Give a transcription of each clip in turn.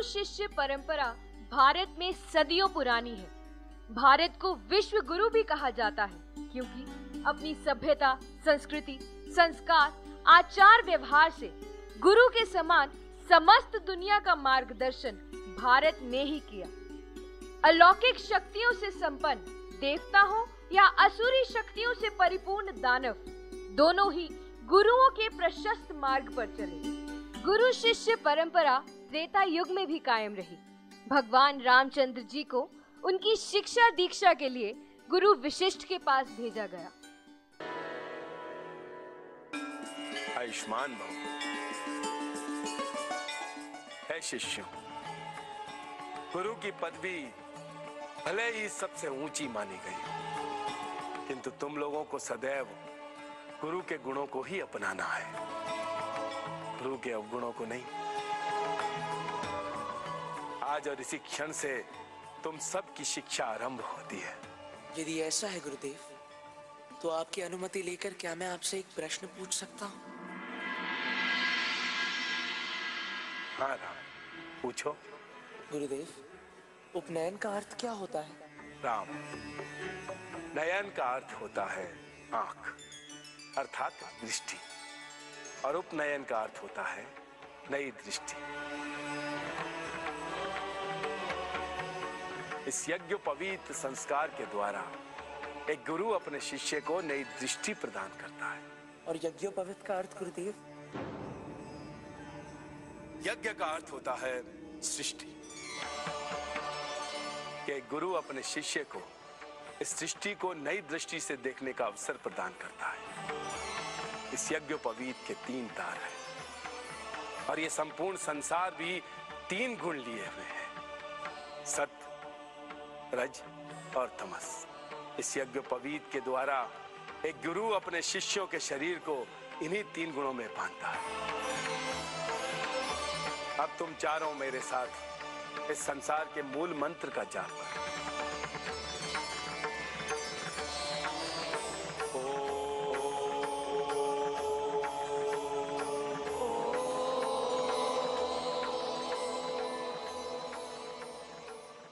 शिष्य परंपरा भारत में सदियों पुरानी है। भारत को विश्व गुरु भी कहा जाता है क्योंकि अपनी सभ्यता, संस्कृति, संस्कार, आचार व्यवहार से गुरु के समान समस्त दुनिया का मार्गदर्शन भारत ने ही किया। अलौकिक शक्तियों से संपन्न देवता हो या असुरी शक्तियों से परिपूर्ण दानव, दोनों ही गुरुओं के प्रशस्त मार्ग पर चले। गुरु शिष्य परंपरा त्रेता युग में भी कायम रही। भगवान रामचंद्र जी को उनकी शिक्षा दीक्षा के लिए गुरु वशिष्ठ के पास भेजा गया। आयुष्मान भव। है शिष्यों, गुरु की पदवी भले ही सबसे ऊंची मानी गई, किंतु तुम लोगों को सदैव गुरु के गुणों को ही अपनाना है, गुरु के अवगुणों को नहीं। आज और इसी क्षण से तुम सब की शिक्षा आरंभ होती है। यदि ऐसा है गुरुदेव, तो आपकी अनुमति लेकर क्या मैं आपसे एक प्रश्न पूछ सकता हूँ? हाँ राम, पूछो। गुरुदेव, उपनयन का अर्थ क्या होता है? राम, नयन का अर्थ होता है आंख, अर्थात दृष्टि, और उपनयन का अर्थ होता है नई दृष्टि। इस यज्ञोपवीत संस्कार के द्वारा एक गुरु अपने शिष्य को नई दृष्टि प्रदान करता है। और यज्ञोपवीत का अर्थ गुरुदेव? यज्ञ का अर्थ होता है सृष्टि। कि एक गुरु अपने शिष्य को इस सृष्टि को नई दृष्टि से देखने का अवसर प्रदान करता है। इस यज्ञोपवीत के 3 तार हैं और ये संपूर्ण संसार भी 3 गुण लिए हुए हैं, सत्य, रज और तमस। इस यज्ञोपवीत के द्वारा एक गुरु अपने शिष्यों के शरीर को इन्हीं 3 गुणों में बांधता है। अब तुम चारों मेरे साथ इस संसार के मूल मंत्र का जाप करो।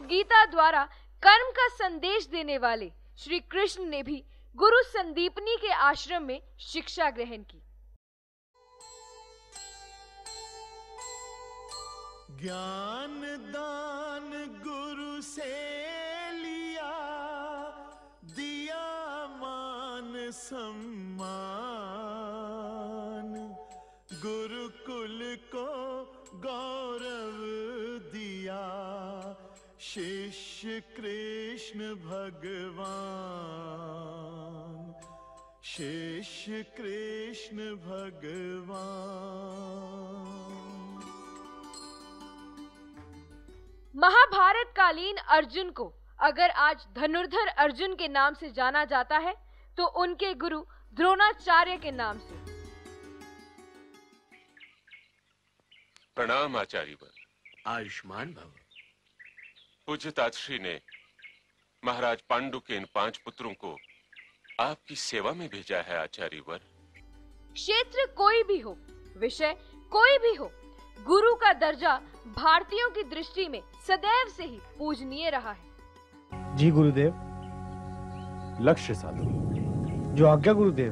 गीता द्वारा कर्म का संदेश देने वाले श्री कृष्ण ने भी गुरु संदीपनी के आश्रम में शिक्षा ग्रहण की। ज्ञान दान गुरु से लिया, दिया मान सम्मान, गुरुकुल को गौरव दिया, शिष्य कृष्ण भगवान, शिष्य कृष्ण भगवान। महाभारत कालीन अर्जुन को अगर आज धनुर्धर अर्जुन के नाम से जाना जाता है तो उनके गुरु द्रोणाचार्य के नाम से। प्रणाम आचार्यवर। आयुष्मान भव। पूज्य तातश्री ने महाराज पांडु के इन 5 पुत्रों को आपकी सेवा में भेजा है आचार्यवर। क्षेत्र कोई भी हो, विषय कोई भी हो, गुरु का दर्जा भारतीयों की दृष्टि में सदैव से ही पूजनीय रहा है। जी गुरुदेव। लक्ष्य साधो। जो आज्ञा गुरुदेव।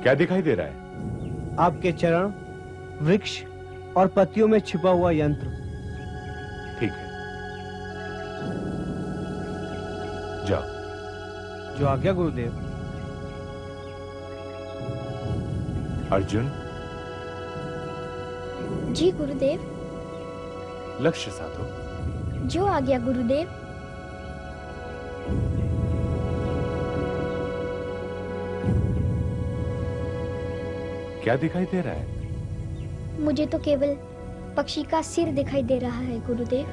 क्या दिखाई दे रहा है? आपके चरण, वृक्ष और पत्तियों में छिपा हुआ यंत्र। ठीक है, जाओ। जो आज्ञा गुरुदेव। अर्जुन। जी गुरुदेव। लक्ष्य साधो। जो आज्ञा गुरुदेव। क्या दिखाई दे रहा है? मुझे तो केवल पक्षी का सिर दिखाई दे रहा है गुरुदेव।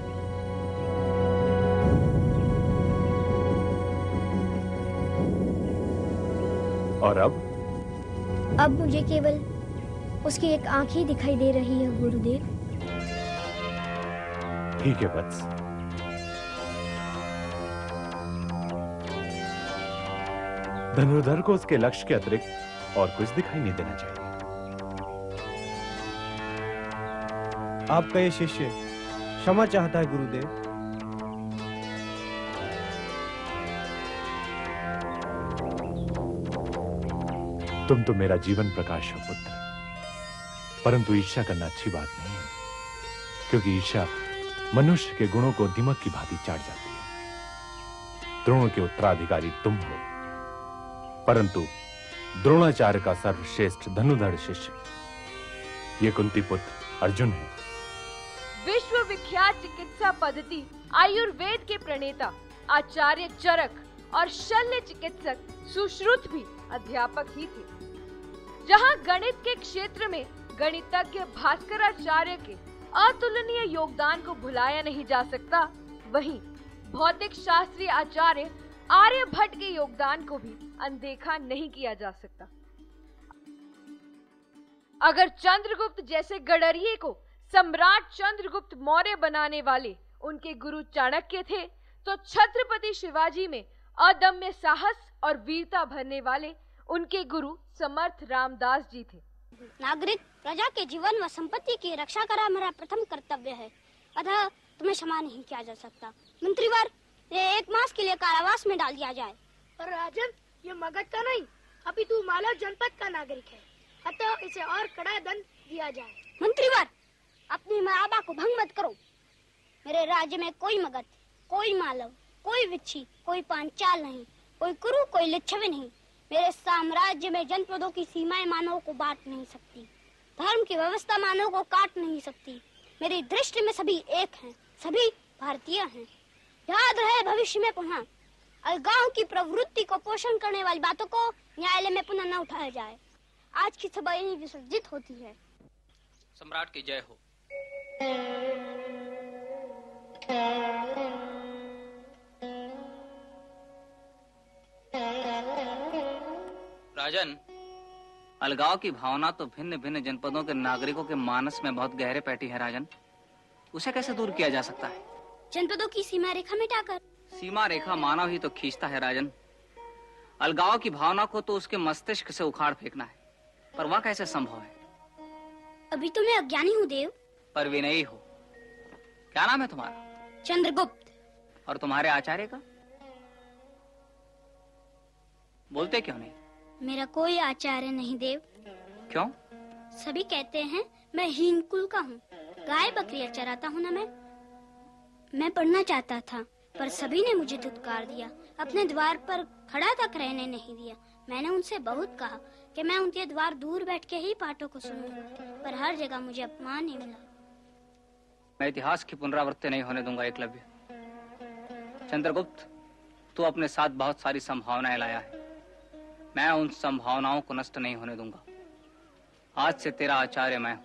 और अब मुझे केवल उसकी एक आंख ही दिखाई दे रही है गुरुदेव। ठीक है वत्स। धनुर्धर को उसके लक्ष्य के अतिरिक्त और कुछ दिखाई नहीं देना चाहिए। आपका ये शिष्य क्षमा चाहता है गुरुदेव। तुम तो मेरा जीवन प्रकाश हो पुत्र, परंतु ईर्ष्या करना अच्छी बात नहीं है, क्योंकि ईर्ष्या मनुष्य के गुणों को दीमक की भांति चाट जाती है। द्रोण के उत्तराधिकारी तुम हो, परंतु द्रोणाचार्य का सर्वश्रेष्ठ धनुर्धर शिष्य ये कुंती पुत्र अर्जुन है। विश्व विख्यात चिकित्सा पद्धति आयुर्वेद के प्रणेता आचार्य चरक और शल्य चिकित्सक सुश्रुत भी अध्यापक ही थे। जहां गणित के क्षेत्र में गणितज्ञ भास्कराचार्य के अतुलनीय योगदान को भुलाया नहीं जा सकता, वहीं भौतिक शास्त्री आचार्य आर्यभट्ट के योगदान को भी अनदेखा नहीं किया जा सकता। अगर चंद्रगुप्त जैसे गडरिये को सम्राट चंद्रगुप्त मौर्य बनाने वाले उनके गुरु चाणक्य थे, तो छत्रपति शिवाजी में अदम्य साहस और वीरता भरने वाले उनके गुरु समर्थ रामदास जी थे। नागरिक प्रजा के जीवन व संपत्ति की रक्षा करना मेरा प्रथम कर्तव्य है, अतः तुम्हें क्षमा नहीं किया जा सकता। मंत्रीवर, ये 1 मास के लिए कारावास में डाल दिया जाए। पर राजन, ये मगध का नहीं अपितु मालव जनपद का नागरिक है, अतः इसे और कड़ा दंड दिया जाए। मंत्रीवर, अपनी मर्यादा को भंग मत करो। मेरे राज्य में कोई मगध, कोई मालव, कोई विच्छी, कोई पांचाल नहीं, कोई कुरु, कोई लिच्छवी नहीं। मेरे साम्राज्य में जनपदों की सीमाएं मानव को बांट नहीं सकती, धर्म की व्यवस्था मानव को काट नहीं सकती। मेरी दृष्टि में सभी एक हैं, सभी भारतीय हैं। याद रहे भविष्य में पुनः अलगाव की प्रवृत्ति को पोषण करने वाली बातों को न्यायालय में पुनः न उठाया जाए। आज की सभा यहीं विसर्जित होती है। सम्राट की जय हो। राजन, अलगाव की भावना तो भिन्न भिन्न जनपदों के नागरिकों के मानस में बहुत गहरे बैठी है राजन। उसे कैसे दूर किया जा सकता है? जनपदों की सीमा रेखा मिटाकर। सीमा रेखा मानव ही तो खींचता है राजन। अलगाव की भावना को तो उसके मस्तिष्क से उखाड़ फेंकना है, पर वह कैसे संभव है? अभी तो मैं अज्ञानी हूँ देव। पर विनयी हो। क्या नाम है तुम्हारा? चंद्रगुप्त। और तुम्हारे आचार्य का? बोलते क्यों नहीं? मेरा कोई आचार्य नहीं देव। क्यों? सभी कहते हैं मैं हीन कुल का हूँ, गाय बकरियां चराता हूँ ना। मैं पढ़ना चाहता था, पर सभी ने मुझे धुतकार दिया, अपने द्वार पर खड़ा तक रहने नहीं दिया। मैंने उनसे बहुत कहा कि मैं उनके द्वार दूर बैठ के ही पाठों को सुनूंगा, पर हर जगह मुझे अपमान ही मिला। मैं इतिहास की पुनरावृत्ति नहीं होने दूंगा एकलव्य। चंद्रगुप्त, तू अपने साथ बहुत सारी संभावनाएं लाया है, मैं उन संभावनाओं को नष्ट नहीं होने दूंगा। आज से तेरा आचार्य मैं हूं।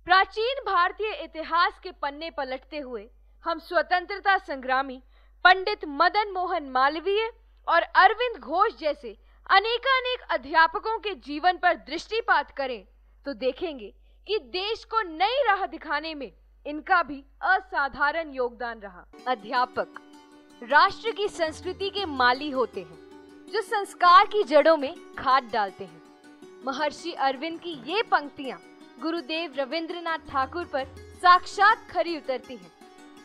प्राचीन भारतीय इतिहास के पन्ने पलटते हुए हम स्वतंत्रता संग्रामी पंडित मदन मोहन मालवीय और अरविंद घोष जैसे अनेकानेक अध्यापकों के जीवन पर दृष्टिपात करें तो देखेंगे कि देश को नई राह दिखाने में इनका भी असाधारण योगदान रहा। अध्यापक राष्ट्र की संस्कृति के माली होते हैं, जो संस्कार की जड़ों में खाद डालते हैं। महर्षि अरविंद की ये पंक्तियां गुरुदेव रविंद्रनाथ ठाकुर पर साक्षात खरी उतरती हैं,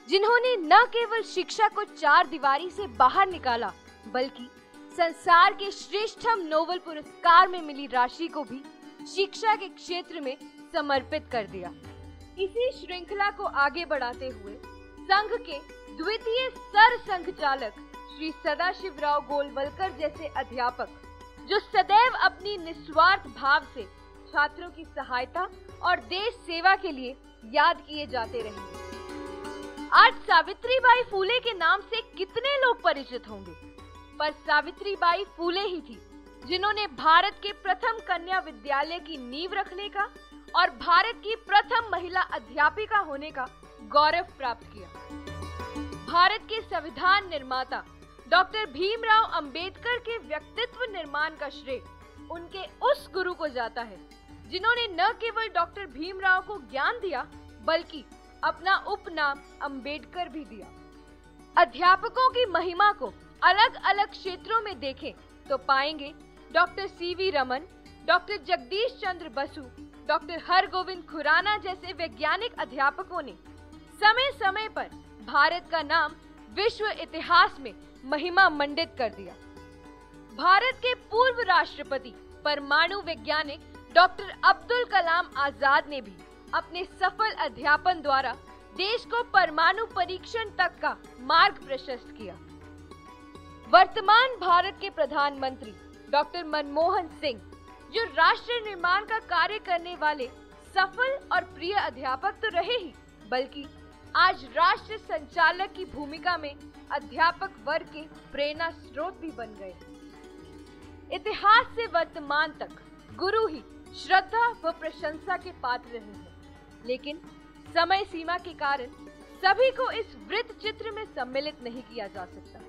जिन्होंने न केवल शिक्षा को 4 दीवारी से बाहर निकाला, बल्कि संसार के श्रेष्ठतम नोबेल पुरस्कार में मिली राशि को भी शिक्षा के क्षेत्र में समर्पित कर दिया। इसी श्रृंखला को आगे बढ़ाते हुए संघ के द्वितीय सर संघचालक श्री सदाशिवराव गोलवलकर जैसे अध्यापक, जो सदैव अपनी निस्वार्थ भाव से छात्रों की सहायता और देश सेवा के लिए याद किए जाते रहेंगे। आज सावित्रीबाई फूले के नाम से कितने लोग परिचित होंगे? पर सावित्रीबाई फूले ही थी जिन्होंने भारत के प्रथम कन्या विद्यालय की नींव रखने का और भारत की प्रथम महिला अध्यापिका होने का गौरव प्राप्त किया। भारत के संविधान निर्माता डॉक्टर भीमराव अंबेडकर के व्यक्तित्व निर्माण का श्रेय उनके उस गुरु को जाता है जिन्होंने न केवल डॉक्टर भीमराव को ज्ञान दिया बल्कि अपना उपनाम अंबेडकर भी दिया। अध्यापकों की महिमा को अलग अलग क्षेत्रों में देखें तो पाएंगे doctor C V Raman, doctor Jagadish Chandra Basu, doctor Hargobind Khorana जैसे वैज्ञानिक अध्यापकों ने समय समय पर भारत का नाम विश्व इतिहास में महिमा मंडित कर दिया। भारत के पूर्व राष्ट्रपति परमाणु वैज्ञानिक डॉक्टर अब्दुल कलाम आजाद ने भी अपने सफल अध्यापन द्वारा देश को परमाणु परीक्षण तक का मार्ग प्रशस्त किया। वर्तमान भारत के प्रधानमंत्री डॉक्टर मनमोहन सिंह, जो राष्ट्र निर्माण का कार्य करने वाले सफल और प्रिय अध्यापक तो रहे ही, बल्कि आज राष्ट्र संचालक की भूमिका में अध्यापक वर्ग के प्रेरणा स्रोत भी बन गए। इतिहास से वर्तमान तक गुरु ही श्रद्धा व प्रशंसा के पात्र रहे हैं, लेकिन समय सीमा के कारण सभी को इस वृत्त चित्र में सम्मिलित नहीं किया जा सकता।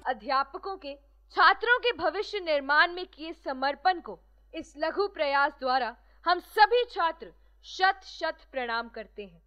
अध्यापकों के छात्रों के भविष्य निर्माण में किए समर्पण को इस लघु प्रयास द्वारा हम सभी छात्र शत शत प्रणाम करते हैं।